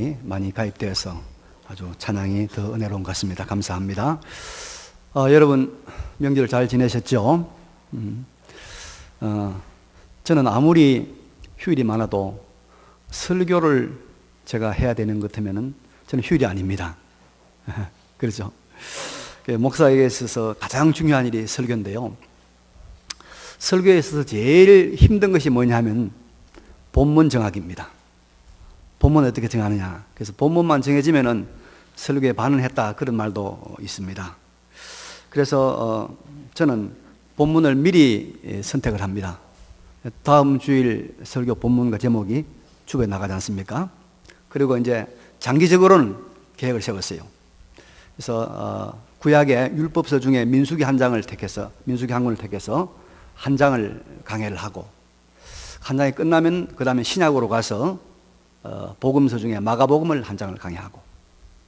음성이 많이 가입되어서 아주 찬양이 더 은혜로운 것 같습니다. 감사합니다. 여러분 명절 잘 지내셨죠? 저는 아무리 휴일이 많아도 설교를 제가 해야 되는 것 같으면 저는 휴일이 아닙니다. 그렇죠? 목사에게 있어서 가장 중요한 일이 설교인데요. 설교에 있어서 제일 힘든 것이 뭐냐 하면 본문 정하기입니다. 본문 어떻게 정하느냐. 그래서 본문만 정해지면은 설교에 반응했다 그런 말도 있습니다. 그래서 저는 본문을 미리 선택을 합니다. 다음 주일 설교 본문과 제목이 주부에 나가지 않습니까? 그리고 이제 장기적으로는 계획을 세웠어요. 그래서 구약의 율법서 중에 민수기 한 장을 택해서, 민수기 한 권을 택해서 한 장을 강해를 하고, 한 장이 끝나면 그 다음에 신약으로 가서 복음서 중에 마가복음을 한 장을 강해하고,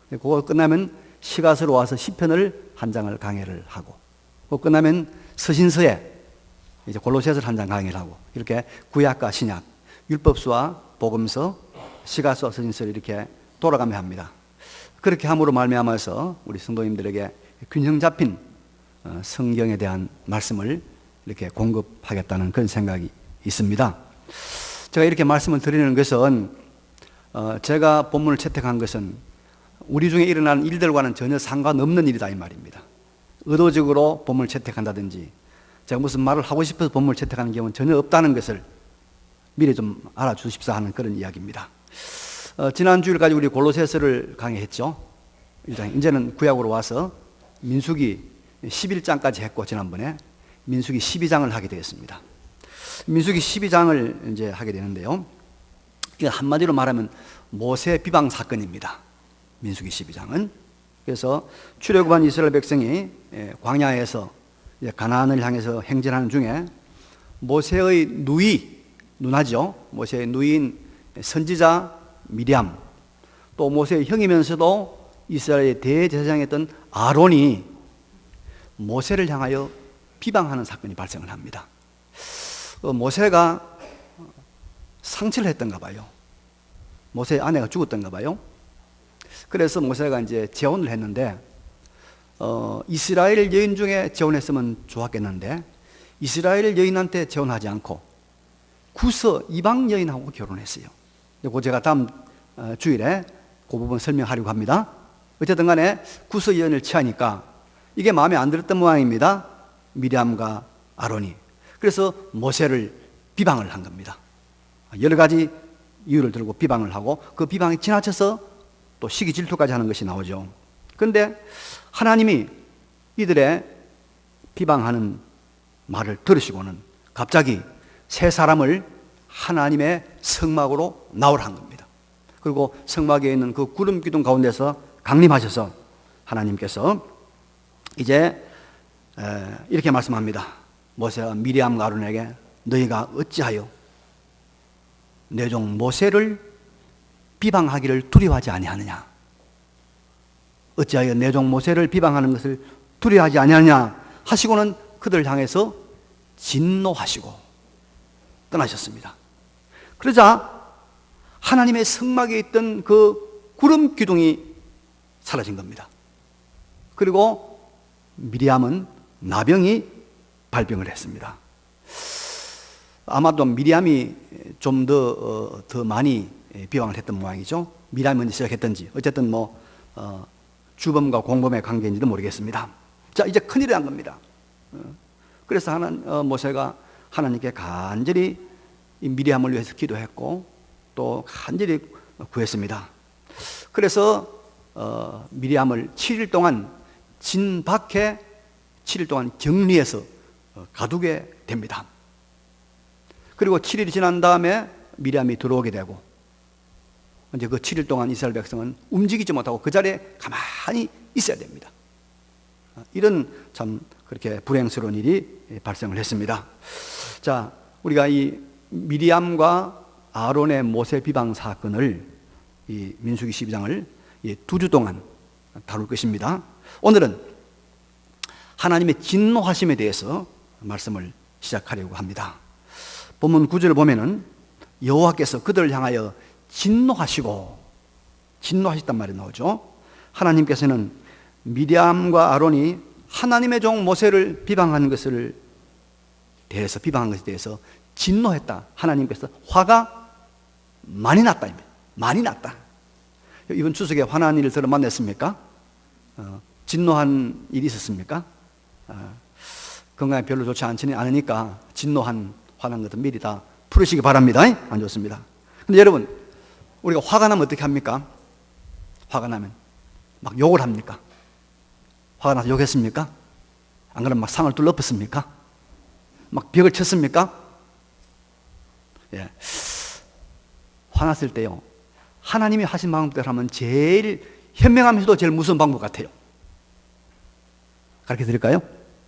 그거 끝나면 시가서로 와서 시편을 한 장을 강해를 하고, 그거 끝나면 서신서에 이제 골로새서를 한 장 강해를 하고, 이렇게 구약과 신약, 율법서와 복음서, 시가서, 서신서를 이렇게 돌아가며 합니다. 그렇게 함으로 말미암아서 우리 성도님들에게 균형 잡힌 성경에 대한 말씀을 이렇게 공급하겠다는 그런 생각이 있습니다. 제가 이렇게 말씀을 드리는 것은 제가 본문을 채택한 것은 우리 중에 일어나는 일들과는 전혀 상관없는 일이다 이 말입니다. 의도적으로 본문을 채택한다든지 제가 무슨 말을 하고 싶어서 본문을 채택하는 경우는 전혀 없다는 것을 미리 좀 알아주십사 하는 그런 이야기입니다. 지난 주일까지 우리 골로새서를 강의했죠. 이제는 구약으로 와서 민수기 11장까지 했고, 지난번에 민수기 12장을 하게 되었습니다. 민수기 12장을 이제 하게 되는데요. 이게 한마디로 말하면 모세 비방 사건입니다. 민수기 12장은. 그래서 출애굽한 이스라엘 백성이 광야에서 가나안을 향해서 행진하는 중에 모세의 누나죠. 모세의 누이인 선지자 미리암, 또 모세의 형이면서도 이스라엘의 대제사장이었던 아론이 모세를 향하여 비방하는 사건이 발생을 합니다. 모세가 상처를 했던가 봐요. 모세의 아내가 죽었던가 봐요. 그래서 모세가 이제 재혼을 했는데, 이스라엘 여인 중에 재혼했으면 좋았겠는데, 이스라엘 여인한테 재혼하지 않고 구서 이방 여인하고 결혼했어요. 이거 제가 다음 주일에 그 부분 설명하려고 합니다. 어쨌든 간에 구서 여인을 취하니까 이게 마음에 안 들었던 모양입니다. 미리암과 아론이. 그래서 모세를 비방을 한 겁니다. 여러 가지 이유를 들고 비방을 하고, 그 비방이 지나쳐서 또 시기 질투까지 하는 것이 나오죠. 그런데 하나님이 이들의 비방하는 말을 들으시고는 갑자기 세 사람을 하나님의 성막으로 나오라 한 겁니다. 그리고 성막에 있는 그 구름 기둥 가운데서 강림하셔서 하나님께서 이제 이렇게 말씀합니다. 모세가 미리암과 아론에게 너희가 어찌하여 내 종 모세를 비방하기를 두려워하지 아니하느냐? 어찌하여 내 종 모세를 비방하는 것을 두려워하지 아니하느냐 하시고는 그들을 향해서 진노하시고 떠나셨습니다. 그러자 하나님의 성막에 있던 그 구름 기둥이 사라진 겁니다. 그리고 미리암은 나병이 발병을 했습니다. 아마도 미리암이 좀 더 많이 비방을 했던 모양이죠. 미리암이 먼저 시작했던지, 어쨌든 주범과 공범의 관계인지도 모르겠습니다. 자, 이제 큰일이 난 겁니다. 그래서 모세가 하나님께 간절히 미리암을 위해서 기도했고 또 간절히 구했습니다. 그래서 미리암을 7일 동안 진 밖에 7일 동안 격리해서 가두게 됩니다. 그리고 7일이 지난 다음에 미리암이 들어오게 되고, 이제 그 7일 동안 이스라엘 백성은 움직이지 못하고 그 자리에 가만히 있어야 됩니다. 이런 참 그렇게 불행스러운 일이 발생을 했습니다. 자, 우리가 이 미리암과 아론의 모세 비방 사건을, 이 민수기 12장을 2주 동안 다룰 것입니다. 오늘은 하나님의 진노하심에 대해서 말씀을 시작하려고 합니다. 본문 9절을 보면은 여호와께서 그들을 향하여 진노하시고 진노하셨단 말이 나오죠. 하나님께서는 미디암과 아론이 하나님의 종 모세를 비방한 것에 대해서 진노했다. 하나님께서 화가 많이 났다. 많이 났다. 이번 추석에 화난 일을 들어 만났습니까? 진노한 일이 있었습니까? 건강에 별로 좋지 않으니까 화난 것도 미리 다 풀으시기 바랍니다. 안 좋습니다. 근데 여러분, 우리가 화가 나면 어떻게 합니까? 화가 나면 막 욕을 합니까? 화가 나서 욕했습니까? 안 그러면 막 상을 둘러엎었습니까? 막 벽을 쳤습니까? 예. 화났을 때요, 하나님이 하신 방법대로 하면 제일 현명하면서도 제일 무서운 방법 같아요. 가르쳐 드릴까요?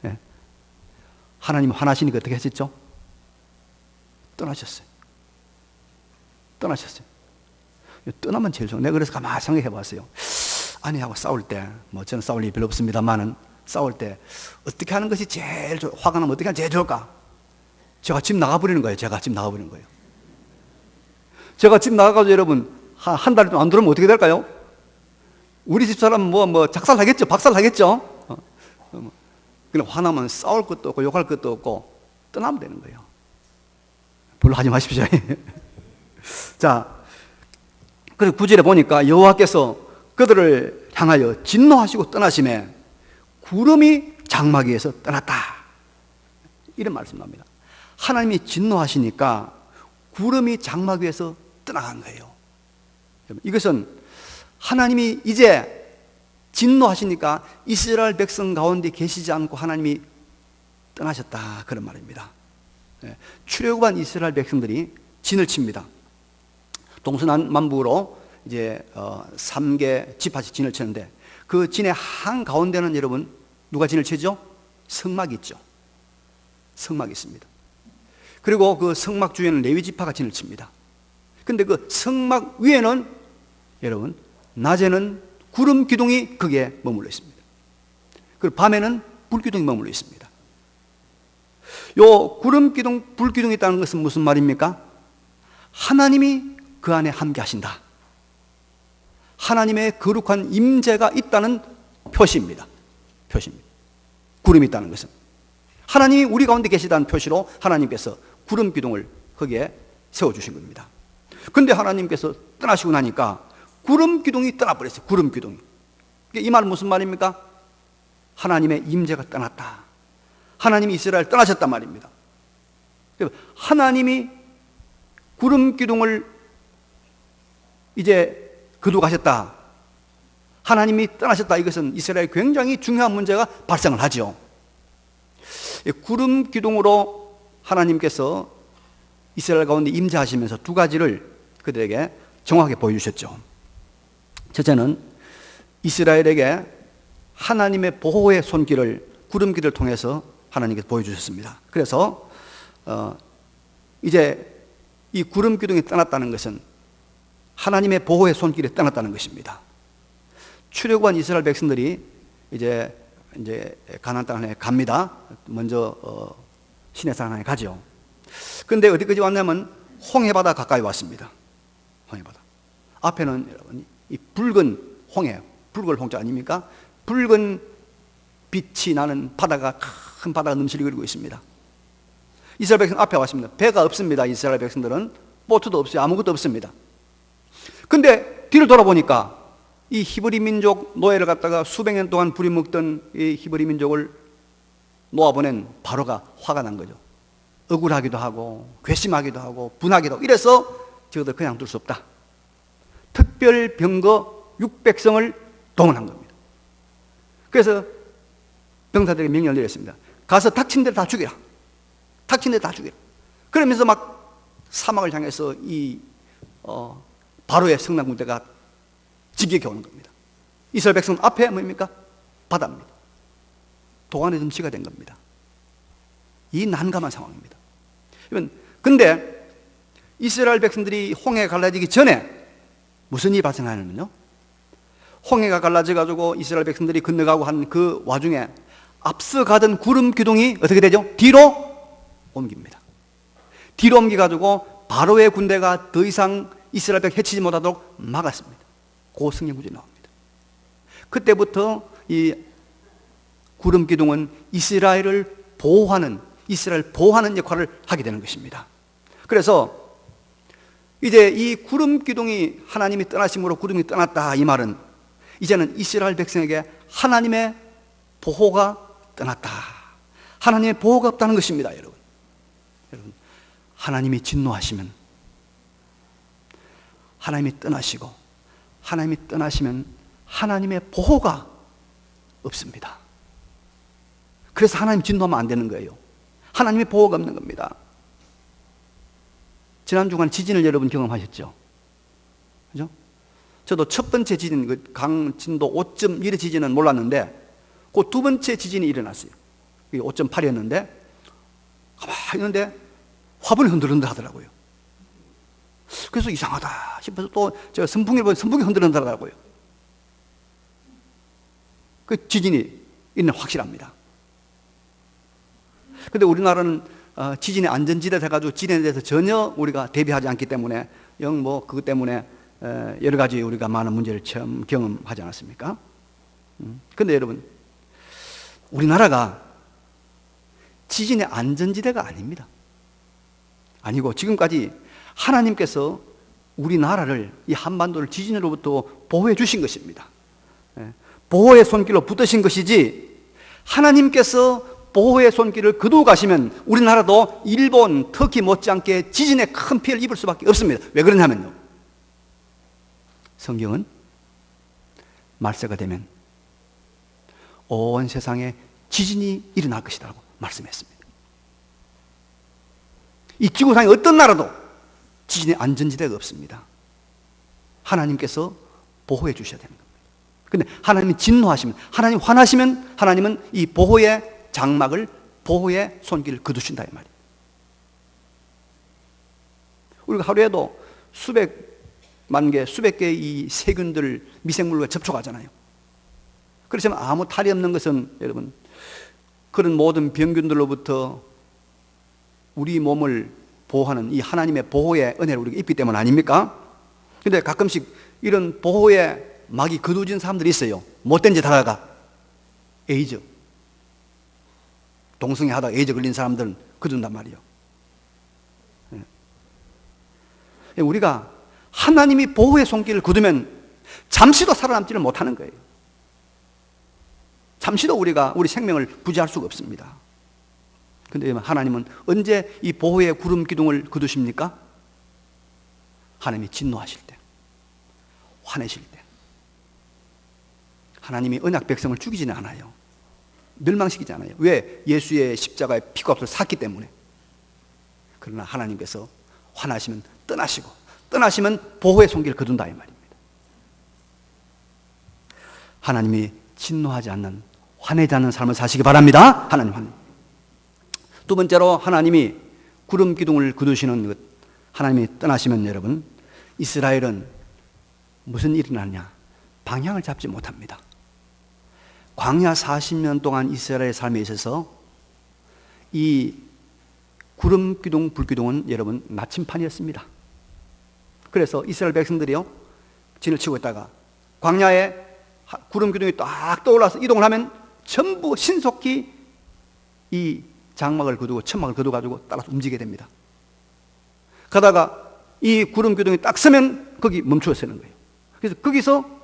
예. 하나님 화나시니까 어떻게 하셨죠? 떠나셨어요. 떠나면 제일 좋아. 내가 그래서 가만히 생각해 봤어요. 아내하고 싸울 때, 저는 싸울 일이 별로 없습니다만은, 싸울 때 어떻게 하는 것이 제일 화가 나면 어떻게 하면 제일 좋을까? 제가 집 나가버리는 거예요. 제가 집 나가가지고 여러분, 한 달 좀 안 들어오면 어떻게 될까요? 우리 집 사람 작살나겠죠? 박살나겠죠? 그냥 화나면 싸울 것도 없고 욕할 것도 없고 떠나면 되는 거예요. 별로 하지 마십시오. 자, 그래서 9절에 보니까 여호와께서 그들을 향하여 진노하시고 떠나심에 구름이 장막 위에서 떠났다. 이런 말씀 나옵니다. 하나님이 진노하시니까 구름이 장막 위에서 떠나간 거예요. 이것은 하나님이 이제 진노하시니까 이스라엘 백성 가운데 계시지 않고 하나님이 떠나셨다, 그런 말입니다. 출애굽한 이스라엘 백성들이 진을 칩니다. 동서남북으로 이제 3개 지파씩 진을 치는데, 그 진의 한 가운데는 여러분 누가 진을 치죠? 성막이 있죠. 성막이 있습니다. 그리고 그 성막 주위에는 레위 지파가 진을 칩니다. 근데 그 성막 위에는 여러분 낮에는 구름 기둥이 거기에 머물러 있습니다. 그리고 밤에는 불 기둥이 머물러 있습니다. 요 구름 기둥, 불 기둥이 있다는 것은 무슨 말입니까? 하나님이 그 안에 함께 하신다. 하나님의 거룩한 임재가 있다는 표시입니다. 구름이 있다는 것은 하나님이 우리 가운데 계시다는 표시로 하나님께서 구름 기둥을 거기에 세워주신 겁니다. 근데 하나님께서 떠나시고 나니까 구름 기둥이 떠나버렸어요. 구름 기둥이. 이 말은 무슨 말입니까? 하나님의 임재가 떠났다. 하나님이 이스라엘 떠나셨단 말입니다. 하나님이 구름 기둥을 이제 거두가셨다, 하나님이 떠나셨다, 이것은 이스라엘에 굉장히 중요한 문제가 발생을 하죠. 구름 기둥으로 하나님께서 이스라엘 가운데 임재하시면서 두 가지를 그들에게 정확하게 보여주셨죠. 첫째는 이스라엘에게 하나님의 보호의 손길을 구름길을 통해서 하나님께서 보여주셨습니다. 그래서 이제 이 구름 기둥이 떠났다는 것은 하나님의 보호의 손길이 떠났다는 것입니다. 출애굽한 이스라엘 백성들이 이제 가나안 땅에 갑니다. 먼저 시내산 하나에 가죠. 그런데 어디까지 왔냐면 홍해바다 가까이 왔습니다. 홍해바다 앞에는 여러분 이 붉은 홍해, 붉은 홍자 아닙니까? 붉은 빛이 나는 바다가, 큰 바다가 넘실거리고 있습니다. 이스라엘 백성 앞에 왔습니다. 배가 없습니다. 이스라엘 백성들은 보트도 없어요. 아무것도 없습니다. 근데 뒤를 돌아보니까 이 히브리 민족 노예를 갖다가 수백 년 동안 부려먹던 이 히브리 민족을 놓아보낸 바로가 화가 난 거죠. 억울하기도 하고 괘씸하기도 하고 분하기도 하고, 이래서 저것들 그냥 둘 수 없다. 특별 병거 600성을 동원한 겁니다. 그래서 병사들에게 명령을 내렸습니다. 가서 닥친 데를 다 죽이라. 닥친 데를 다 죽이라. 그러면서 막 사막을 향해서 이 바로의 성난 군대가 지기게 오는 겁니다. 이스라엘 백성 앞에 뭡니까? 바다입니다. 도안의 덤씨가 된 겁니다. 이 난감한 상황입니다. 근데 이스라엘 백성들이 홍해가 갈라지기 전에 무슨 일이 발생하냐면요, 홍해가 갈라져가지고 이스라엘 백성들이 건너가고 한 그 와중에 앞서가던 구름 기둥이 어떻게 되죠? 뒤로 옮깁니다. 뒤로 옮겨가지고 바로의 군대가 더 이상 이스라엘 백 해치지 못하도록 막았습니다. 그 성경 구절이 나옵니다. 그때부터 이 구름 기둥은 이스라엘을 보호하는 역할을 하게 되는 것입니다. 그래서 이제 이 구름 기둥이 하나님이 떠나심으로 구름이 떠났다, 이 말은 이제는 이스라엘 백성에게 하나님의 보호가 떠났다, 하나님의 보호가 없다는 것입니다. 여러분, 하나님이 진노하시면, 하나님이 떠나시고, 하나님이 떠나시면 하나님의 보호가 없습니다. 그래서 하나님 진노하면 안 되는 거예요. 하나님의 보호가 없는 겁니다. 지난 주간 지진을 여러분 경험하셨죠? 그죠? 저도 첫 번째 지진, 강진도 5.1의 지진은 몰랐는데 그 두 번째 지진이 일어났어요. 5.8이었는데 가만히 있는데 화분이 흔들흔들 하더라고요. 그래서 이상하다 싶어서 또 제가 선풍기를 보니 선풍기 흔들흔들하더라고요. 그 지진이 있는 확실합니다. 근데 우리나라는 지진의 안전지대 돼가지고 지진에 대해서 전혀 우리가 대비하지 않기 때문에 그것 때문에 여러 가지 우리가 많은 문제를 처음 경험하지 않았습니까? 근데 여러분, 우리나라가 지진의 안전지대가 아닙니다. 아니고 지금까지 하나님께서 우리나라를, 이 한반도를 지진으로부터 보호해 주신 것입니다. 보호의 손길로 붙드신 것이지, 하나님께서 보호의 손길을 거두어 가시면 우리나라도 일본, 터키 못지않게 지진에 큰 피해를 입을 수밖에 없습니다. 왜 그러냐면요, 성경은 말세가 되면 온 세상에 지진이 일어날 것이라고 말씀했습니다. 이 지구상의 어떤 나라도 지진의 안전지대가 없습니다. 하나님께서 보호해 주셔야 되는 겁니다. 근데 하나님이 진노하시면, 하나님 화나시면 하나님은 이 보호의 장막을, 보호의 손길을 거두신다, 이 말이에요. 우리가 하루에도 수백만 개, 수백 개의 이 세균들, 미생물과 접촉하잖아요. 그렇지만 아무 탈이 없는 것은 여러분, 그런 모든 병균들로부터 우리 몸을 보호하는 이 하나님의 보호의 은혜를 우리가 입기 때문 아닙니까? 근데 가끔씩 이런 보호의 막이 거두어진 사람들이 있어요. 못된 짓 하다가 에이즈, 동성애 하다가 에이즈 걸린 사람들은 거둔단 말이에요. 우리가 하나님이 보호의 손길을 거두면 잠시도 살아남지를 못하는 거예요. 잠시도 우리가 우리 생명을 부지할 수가 없습니다. 그런데 하나님은 언제 이 보호의 구름 기둥을 거두십니까? 하나님이 진노하실 때, 화내실 때. 하나님이 언약 백성을 죽이지는 않아요. 멸망시키지 않아요. 왜? 예수의 십자가의 피값을 샀기 때문에. 그러나 하나님께서 화나시면 떠나시고, 떠나시면 보호의 손길을 거둔다, 이 말입니다. 하나님이 진노하지 않는, 화내지 않는 삶을 사시기 바랍니다. 하나님. 두 번째로, 하나님이 구름 기둥을 거두시는 것, 하나님이 떠나시면 여러분, 이스라엘은 무슨 일이 나냐? 방향을 잡지 못합니다. 광야 40년 동안 이스라엘의 삶에 있어서 이 구름 기둥, 불 기둥은 여러분 나침판이었습니다. 그래서 이스라엘 백성들이요, 진을 치고 있다가 광야에 구름 기둥이 딱 떠올라서 이동을 하면 전부 신속히 이 장막을 거두고 천막을 거두가지고 따라서 움직이게 됩니다. 가다가 이 구름 기둥이 딱 서면 거기 멈춰 서는 거예요. 그래서 거기서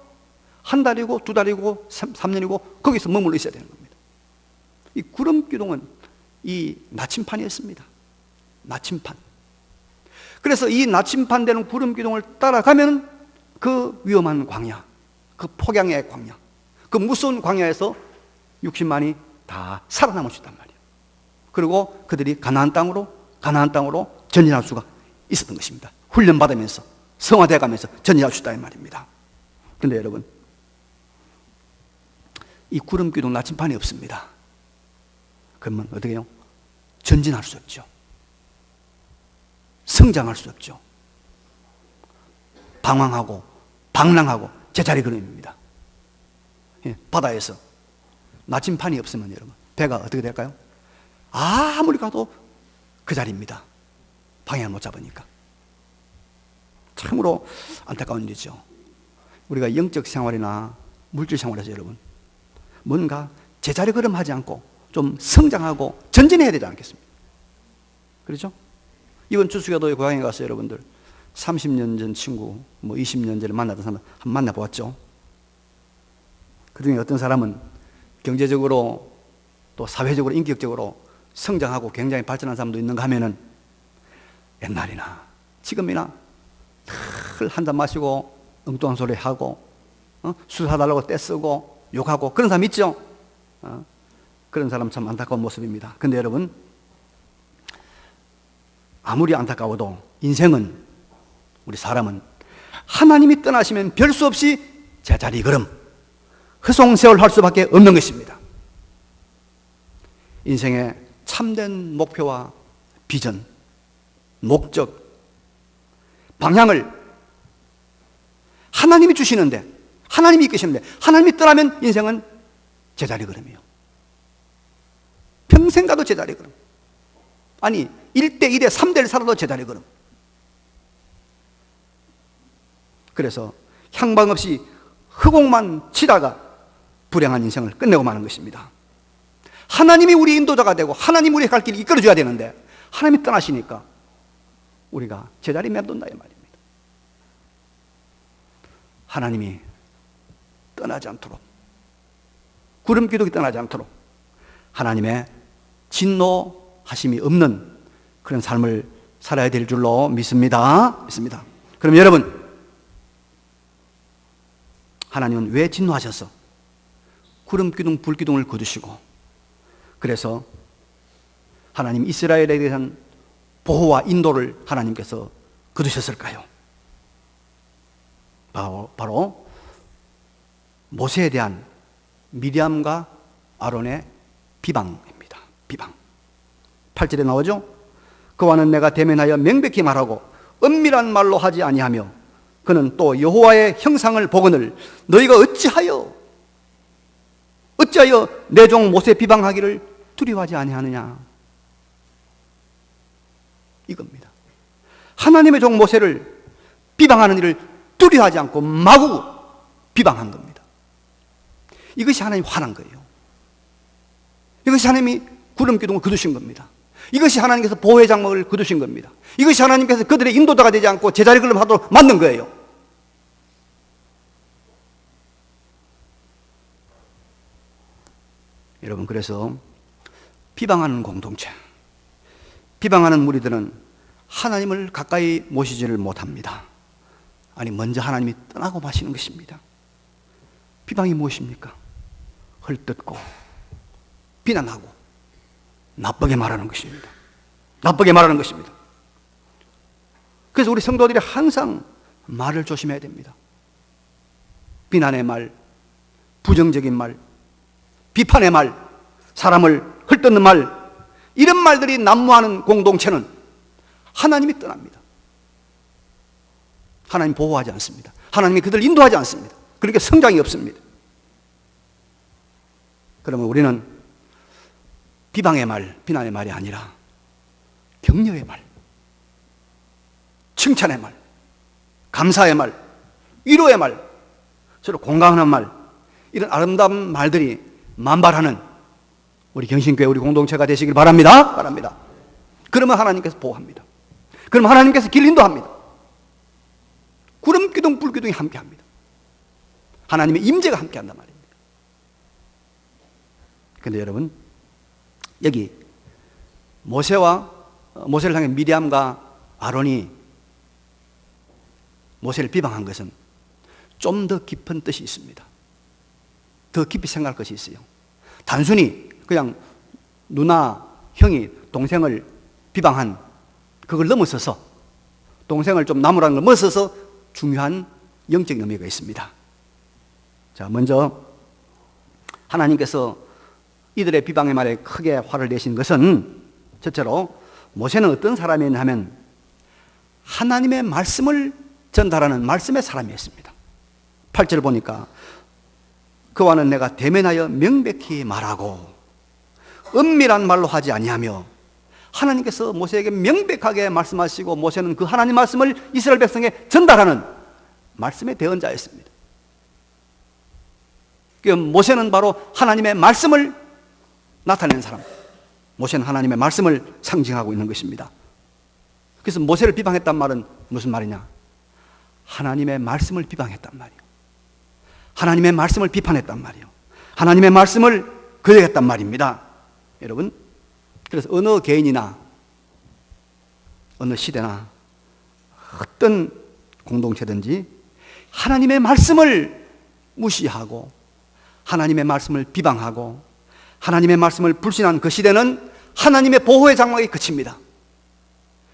한 달이고 두 달이고 3년이고 거기서 머물러 있어야 되는 겁니다. 이 구름 기둥은 이 나침판이었습니다. 나침판. 그래서 이 나침판 되는 구름 기둥을 따라가면 그 위험한 광야, 그 폭양의 광야, 그 무서운 광야에서 60만이 다 살아남을 수 있단 말이에요. 그리고 그들이 가나안 땅으로 전진할 수가 있었던 것입니다. 훈련받으면서, 성화되어 가면서 전진할 수 있다, 이 말입니다. 그런데 여러분, 이 구름 기둥 나침판이 없습니다. 그러면 어떻게 해요? 전진할 수 없죠. 성장할 수 없죠. 방황하고 방랑하고 제자리 걸음입니다. 바다에서 나침판이 없으면 여러분, 배가 어떻게 될까요? 아무리 가도 그 자리입니다. 방향을 못 잡으니까. 참으로 안타까운 일이죠. 우리가 영적 생활이나 물질 생활에서 여러분 뭔가 제자리 걸음하지 않고 좀 성장하고 전진해야 되지 않겠습니까? 그렇죠? 이번 추수교도에 고향에 가서 여러분들 30년 전 친구, 20년 전에 만나던 사람 한번 만나보았죠. 그 중에 어떤 사람은 경제적으로 또 사회적으로 인격적으로 성장하고 굉장히 발전한 사람도 있는가 하면은 옛날이나 지금이나 늘 한 잔 마시고 엉뚱한 소리 하고 술 사달라고 떼쓰고 욕하고 그런 사람 있죠? 그런 사람 참 안타까운 모습입니다. 근데 여러분, 아무리 안타까워도 인생은, 우리 사람은 하나님이 떠나시면 별 수 없이 제자리 걸음, 허송세월 할 수밖에 없는 것입니다. 인생의 참된 목표와 비전, 목적, 방향을 하나님이 주시는데, 하나님이 이끄시는데, 하나님이 떠나면 인생은 제자리 걸음이요. 평생 가도 제자리 걸음. 아니 1대 2대 3대를 살아도 제자리 걸음. 그래서 향방 없이 허공만 치다가 불행한 인생을 끝내고 마는 것입니다. 하나님이 우리 인도자가 되고 하나님이 우리의 갈 길을 이끌어줘야 되는데 하나님이 떠나시니까 우리가 제자리 맴돈다 이 말입니다. 하나님이 떠나지 않도록, 구름기둥이 떠나지 않도록 하나님의 진노하심이 없는 그런 삶을 살아야 될 줄로 믿습니다. 그럼 여러분, 하나님은 왜 진노하셔서 구름기둥, 불기둥을 거두시고, 그래서 하나님 이스라엘에 대한 보호와 인도를 하나님께서 거두셨을까요? 바로 모세에 대한 미디암과 아론의 비방입니다. 비방. 8절에 나오죠? 그와는 내가 대면하여 명백히 말하고 은밀한 말로 하지 아니하며 그는 또 여호와의 형상을 보거늘 너희가 어찌하여 내 종 모세 비방하기를 두려워하지 아니하느냐, 이겁니다. 하나님의 종 모세를 비방하는 일을 두려워하지 않고 마구 비방한 겁니다. 이것이 하나님 화난 거예요. 이것이 하나님이 구름기둥을 거두신 겁니다. 이것이 하나님께서 보호의 장막을 거두신 겁니다. 이것이 하나님께서 그들의 인도자가 되지 않고 제자리 걸음하도록 만든 거예요. 여러분, 그래서 비방하는 공동체, 비방하는 무리들은 하나님을 가까이 모시지를 못합니다. 아니, 먼저 하나님이 떠나고 마시는 것입니다. 비방이 무엇입니까? 헐뜯고 비난하고 나쁘게 말하는 것입니다. 나쁘게 말하는 것입니다. 그래서 우리 성도들이 항상 말을 조심해야 됩니다. 비난의 말, 부정적인 말, 비판의 말, 사람을 헐뜯는 말, 이런 말들이 난무하는 공동체는 하나님이 떠납니다. 하나님 보호하지 않습니다. 하나님이 그들을 인도하지 않습니다. 그러니까 성장이 없습니다. 그러면 우리는 비방의 말, 비난의 말이 아니라 격려의 말, 칭찬의 말, 감사의 말, 위로의 말, 서로 공감하는 말, 이런 아름다운 말들이 만발하는 우리 경신교회, 우리 공동체가 되시길 바랍니다. 그러면 하나님께서 보호합니다. 그러면 하나님께서 길 인도합니다. 구름기둥, 불기둥이 함께합니다. 하나님의 임재가 함께한단 말입니다. 그런데 여러분, 여기 모세를 향해 미디암과 아론이 모세를 비방한 것은 좀 더 깊은 뜻이 있습니다. 더 깊이 생각할 것이 있어요. 단순히 그냥 누나, 형이 동생을 비방한 그걸 넘어서서, 동생을 좀 나무라는 걸 넘어서서 중요한 영적인 의미가 있습니다. 자, 먼저 하나님께서 이들의 비방의 말에 크게 화를 내신 것은, 첫째로 모세는 어떤 사람이었냐 하면 하나님의 말씀을 전달하는 말씀의 사람이었습니다. 8절 보니까 그와는 내가 대면하여 명백히 말하고 은밀한 말로 하지 아니하며, 하나님께서 모세에게 명백하게 말씀하시고 모세는 그 하나님 말씀을 이스라엘 백성에 전달하는 말씀의 대언자였습니다. 모세는 바로 하나님의 말씀을 나타내는 사람. 모세는 하나님의 말씀을 상징하고 있는 것입니다. 그래서 모세를 비방했단 말은 무슨 말이냐? 하나님의 말씀을 비방했단 말이에요. 하나님의 말씀을 비판했단 말이에요. 하나님의 말씀을 거역했단 말입니다. 여러분, 그래서 어느 개인이나 어느 시대나 어떤 공동체든지 하나님의 말씀을 무시하고 하나님의 말씀을 비방하고 하나님의 말씀을 불신한 그 시대는 하나님의 보호의 장막에 그칩니다.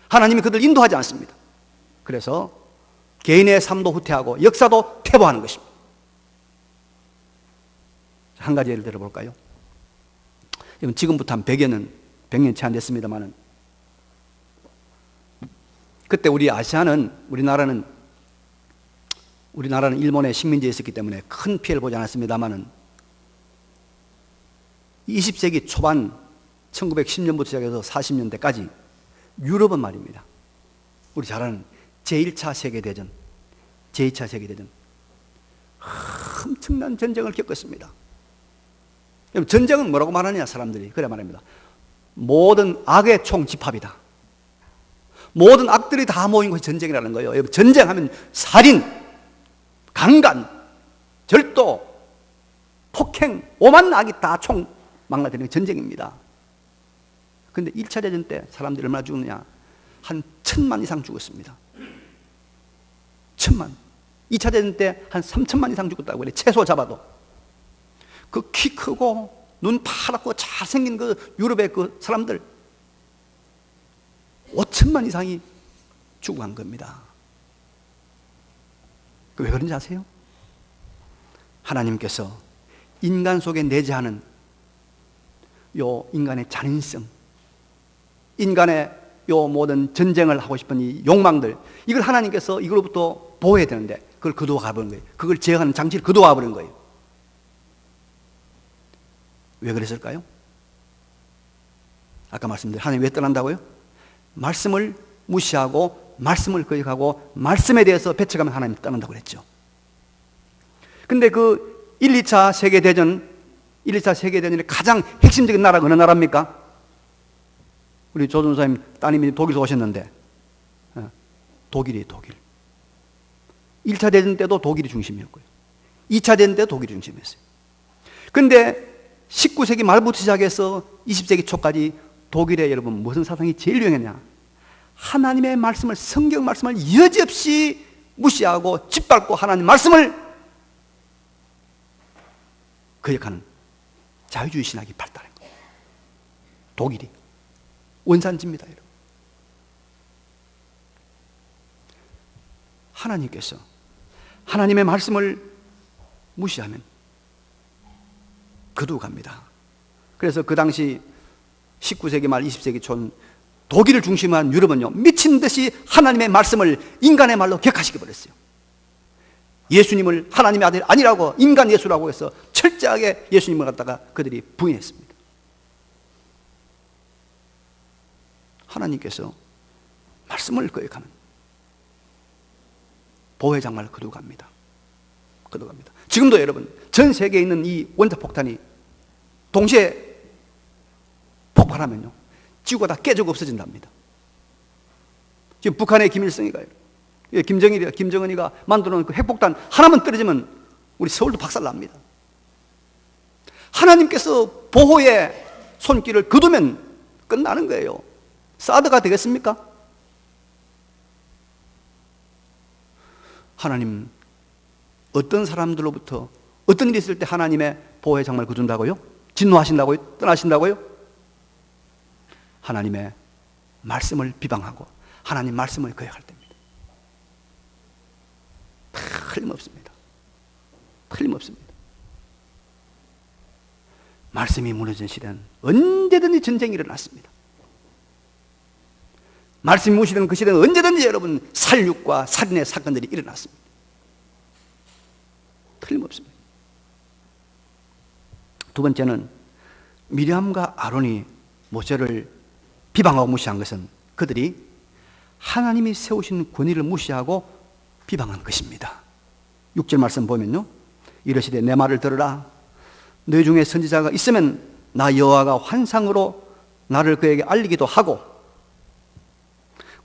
하나님이 그들을 인도하지 않습니다. 그래서 개인의 삶도 후퇴하고 역사도 퇴보하는 것입니다. 한 가지 예를 들어볼까요? 지금부터 한 100년 채 안 됐습니다만은, 그때 우리나라는 일본의 식민지에 있었기 때문에 큰 피해를 보지 않았습니다만은 20세기 초반 1910년부터 시작해서 40년대까지 유럽은 말입니다. 우리 잘 아는 제1차 세계대전, 제2차 세계대전, 엄청난 전쟁을 겪었습니다. 전쟁은 뭐라고 말하느냐, 사람들이 그래 말합니다. 모든 악의 총집합이다. 모든 악들이 다 모인 것이 전쟁이라는 거예요. 여러분, 전쟁하면 살인, 강간, 절도, 폭행, 오만 악이 다 총망라되는 전쟁입니다. 그런데 1차 대전 때 사람들이 얼마나 죽었느냐? 한 1000만 이상 죽었습니다. 1000만. 2차 대전 때 한 3000만 이상 죽었다고 그래, 최소 잡아도. 그 키 크고 눈 파랗고 잘생긴 그 유럽의 그 사람들 5천만 이상이 죽어간 겁니다. 왜 그런지 아세요? 하나님께서 인간 속에 내재하는 요 인간의 잔인성, 인간의 요 모든 전쟁을 하고 싶은 이 욕망들, 이걸 하나님께서 이걸로부터 보호해야 되는데 그걸 거두어 가버린 거예요. 그걸 제어하는 장치를 거두어 가버린 거예요. 왜 그랬을까요? 아까 말씀드린 하나님 왜 떠난다고요? 말씀을 무시하고 말씀을 거역하고 말씀에 대해서 배척하면 하나님 떠난다고 그랬죠. 근데 그 1, 2차 세계대전의 가장 핵심적인 나라가 어느 나라입니까? 우리 조 전사님 따님이 독일에서 오셨는데 독일이에요, 독일. 1차 대전 때도 독일이 중심이었고요. 2차 대전 때도 독일이 중심이었어요. 근데 19세기 말부터 시작해서 20세기 초까지 독일에 여러분 무슨 사상이 제일 유행했냐? 하나님의 말씀을, 성경 말씀을 여지없이 무시하고 짓밟고 하나님 말씀을 거역하는 자유주의 신학이 발달한 거예요. 독일이 원산지입니다, 여러분. 하나님께서 하나님의 말씀을 무시하면 거두어 갑니다. 그래서 그 당시 19세기 말 20세기 초 독일을 중심으로 한 유럽은요, 미친 듯이 하나님의 말씀을 인간의 말로 격화시켜 버렸어요. 예수님을 하나님의 아들 아니라고 인간 예수라고 해서 철저하게 예수님을 갖다가 그들이 부인했습니다. 하나님께서 말씀을 거역하면 보호의 장막을 거두어 갑니다. 거두어 갑니다. 지금도 여러분 전 세계에 있는 이 원자폭탄이 동시에 폭발하면요, 지구가 다 깨지고 없어진답니다. 지금 북한의 김일성이가, 김정은이가 만들어놓은 그 핵폭탄 하나만 떨어지면 우리 서울도 박살납니다. 하나님께서 보호의 손길을 거두면 끝나는 거예요. 사드가 되겠습니까? 하나님, 어떤 사람들로부터 어떤 일이 있을 때 하나님의 보호의 장막을 거둔다고요? 진노하신다고요? 떠나신다고요? 하나님의 말씀을 비방하고 하나님 말씀을 거역할 때입니다. 틀림없습니다. 틀림없습니다. 말씀이 무너진 시대는 언제든지 전쟁이 일어났습니다. 말씀이 무시되는 그 시대는 언제든지 여러분 살육과 살인의 사건들이 일어났습니다. 틀림없습니다. 두 번째는 미리암과 아론이 모세를 비방하고 무시한 것은 그들이 하나님이 세우신 권위를 무시하고 비방한 것입니다. 6절 말씀 보면요, 이르시되 내 말을 들으라. 너희 중에 선지자가 있으면 나 여호와가 환상으로 나를 그에게 알리기도 하고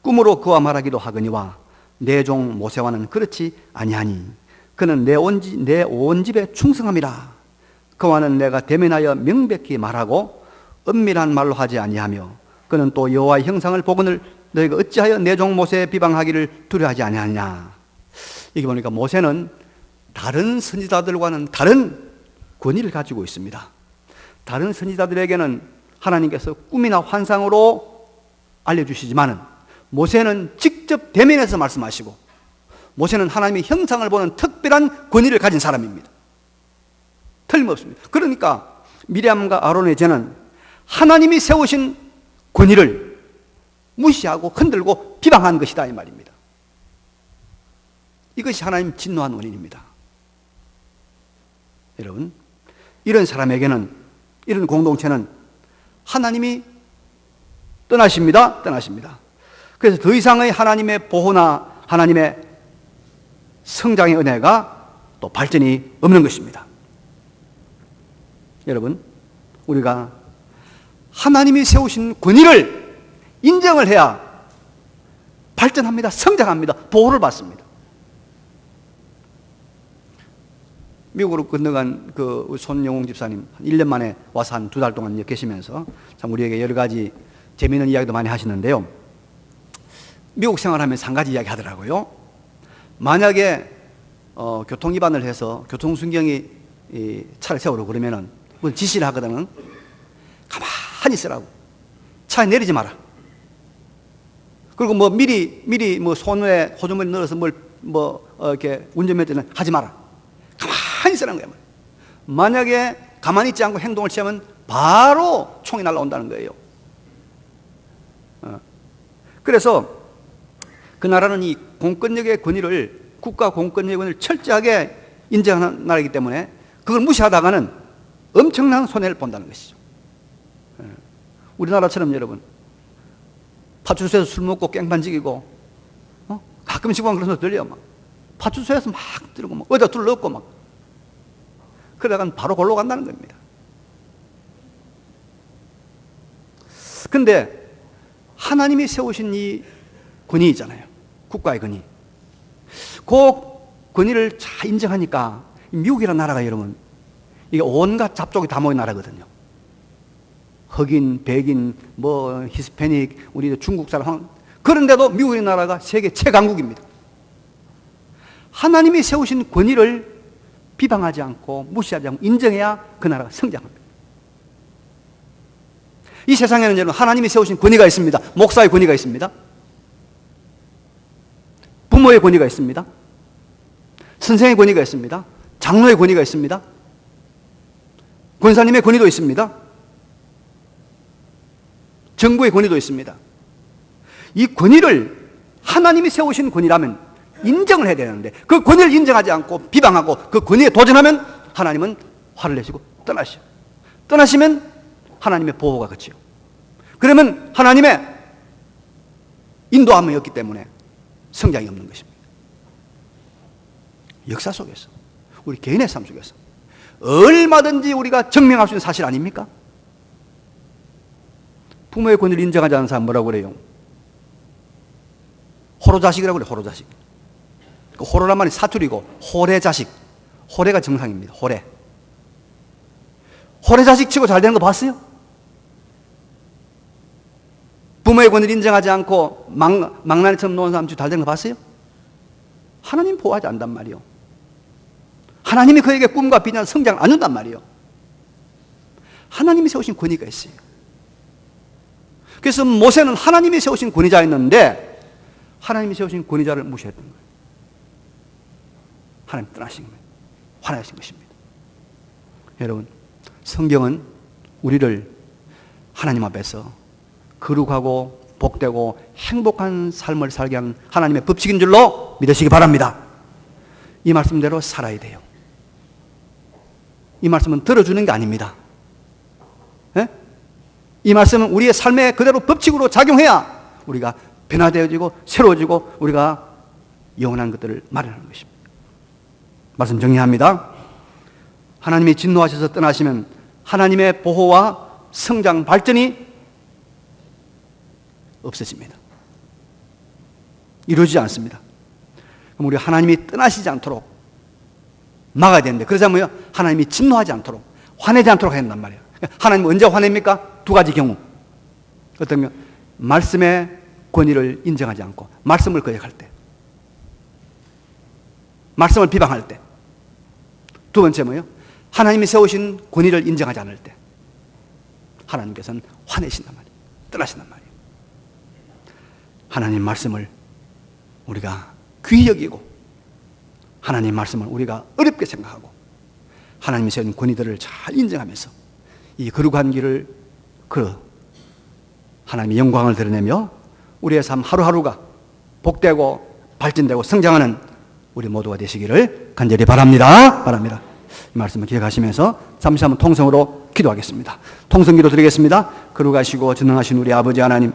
꿈으로 그와 말하기도 하거니와 내 종 모세와는 그렇지 아니하니 그는 내 온 집에 충성함이라. 그와는 내가 대면하여 명백히 말하고 은밀한 말로 하지 아니하며 그는 또 여호와의 형상을 보거늘 너희가 어찌하여 내 종 모세의 비방하기를 두려워하지 아니하냐. 여기 보니까 모세는 다른 선지자들과는 다른 권위를 가지고 있습니다. 다른 선지자들에게는 하나님께서 꿈이나 환상으로 알려주시지만은 모세는 직접 대면해서 말씀하시고 모세는 하나님의 형상을 보는 특별한 권위를 가진 사람입니다. 틀림없습니다. 그러니까 미리암과 아론의 죄는 하나님이 세우신 권위를 무시하고 흔들고 비방한 것이다 이 말입니다. 이것이 하나님 진노한 원인입니다. 여러분, 이런 사람에게는, 이런 공동체는 하나님이 떠나십니다. 그래서 더 이상의 하나님의 보호나 하나님의 성장의 은혜가 또 발전이 없는 것입니다. 여러분, 우리가 하나님이 세우신 권위를 인정을 해야 발전합니다. 성장합니다. 보호를 받습니다. 미국으로 건너간 그 손영웅 집사님 1년 만에 와서 한 2달 동안 계시면서 참 우리에게 여러 가지 재미있는 이야기도 많이 하시는데요. 미국 생활하면서 한 가지 이야기 하더라고요. 만약에 교통 위반을 해서 교통순경이 차를 세우라고 그러면은 무슨 지시를 하거든요. 가만히 있으라고. 차에 내리지 마라. 그리고 뭐 미리 뭐 손에 호주머니 넣어서 이렇게 운전면허는 하지 마라. 가만히 있으라는 거예요. 만약에 가만히 있지 않고 행동을 취하면 바로 총이 날아온다는 거예요. 그래서 그 나라는 이 공권력의 권위를, 국가 공권력의 권위를 철저하게 인정하는 나라이기 때문에 그걸 무시하다가는 엄청난 손해를 본다는 것이죠. 우리나라처럼 여러분, 파출소에서 술 먹고 깽판지기고, 가끔씩 보면 그런 소리 들려요. 막 파출소에서 막 들고 막 어디다 둘 넣고 막 그러다간 바로 골로 간다는 겁니다. 근데 하나님이 세우신 이 권위 있잖아요. 국가의 권위. 그 권위를 잘 인정하니까 미국이라는 나라가 여러분, 이게 온갖 잡족이 다 모인 나라거든요. 흑인, 백인, 뭐 히스패닉, 우리 중국 사람, 그런데도 미국이라는 나라가 세계 최강국입니다. 하나님이 세우신 권위를 비방하지 않고 무시하지 않고 인정해야 그 나라가 성장합니다. 이 세상에는 여러분 하나님이 세우신 권위가 있습니다. 목사의 권위가 있습니다. 부모의 권위가 있습니다. 선생의 권위가 있습니다. 장로의 권위가 있습니다. 권사님의 권위도 있습니다. 정부의 권위도 있습니다. 이 권위를 하나님이 세우신 권위라면 인정을 해야 되는데 그 권위를 인정하지 않고 비방하고 그 권위에 도전하면 하나님은 화를 내시고 떠나시면 하나님의 보호가 그치요. 그러면 하나님의 인도함이 없기 때문에 성장이 없는 것입니다. 역사 속에서, 우리 개인의 삶 속에서 얼마든지 우리가 증명할 수 있는 사실 아닙니까? 부모의 권위를 인정하지 않는 사람 뭐라고 그래요? 호로자식이라고 그래요. 호로자식. 그 호로란 말이 사투리고 호래자식. 호래가 정상입니다. 호래자식 치고 잘 되는 거 봤어요? 부모의 권위를 인정하지 않고 망나니처럼 노는 사람 치고 잘 되는 거 봤어요? 하나님 보호하지 않단 말이요. 하나님이 그에게 꿈과 비전 성장을 안 준단 말이요. 하나님이 세우신 권위가 있어요. 그래서 모세는 하나님이 세우신 권위자였는데 하나님이 세우신 권위자를 무시했던 거예요. 하나님 떠나신 거예요. 화나신 것입니다. 여러분, 성경은 우리를 하나님 앞에서 거룩하고 복되고 행복한 삶을 살게 하는 하나님의 법칙인 줄로 믿으시기 바랍니다. 이 말씀대로 살아야 돼요. 이 말씀은 들어주는 게 아닙니다. 네? 이 말씀은 우리의 삶에 그대로 법칙으로 작용해야 우리가 변화되어지고 새로워지고 우리가 영원한 것들을 마련하는 것입니다. 말씀 정리합니다. 하나님이 진노하셔서 떠나시면 하나님의 보호와 성장, 발전이 없어집니다. 이루어지지 않습니다. 그럼 우리 하나님이 떠나시지 않도록 막아야 되는데, 그러자면요, 하나님이 진노하지 않도록, 화내지 않도록 해야 된단 말이에요. 하나님 언제 화냅니까? 두 가지 경우. 어떤 경 말씀의 권위를 인정하지 않고 말씀을 거역할 때, 말씀을 비방할 때. 두 번째 뭐예요? 하나님이 세우신 권위를 인정하지 않을 때 하나님께서는 화내신단 말이에요. 떠나신단 말이에요. 하나님 말씀을 우리가 귀히 여기고, 하나님 말씀을 우리가 어렵게 생각하고, 하나님이 세운 권위들을 잘 인정하면서 이 거룩한 길을 걸어 하나님의 영광을 드러내며 우리의 삶 하루하루가 복되고 발전되고 성장하는 우리 모두가 되시기를 간절히 바랍니다. 이 말씀을 기억하시면서 잠시 한번 통성으로 기도하겠습니다. 통성기도 드리겠습니다. 거룩하시고 전능하신 우리 아버지 하나님,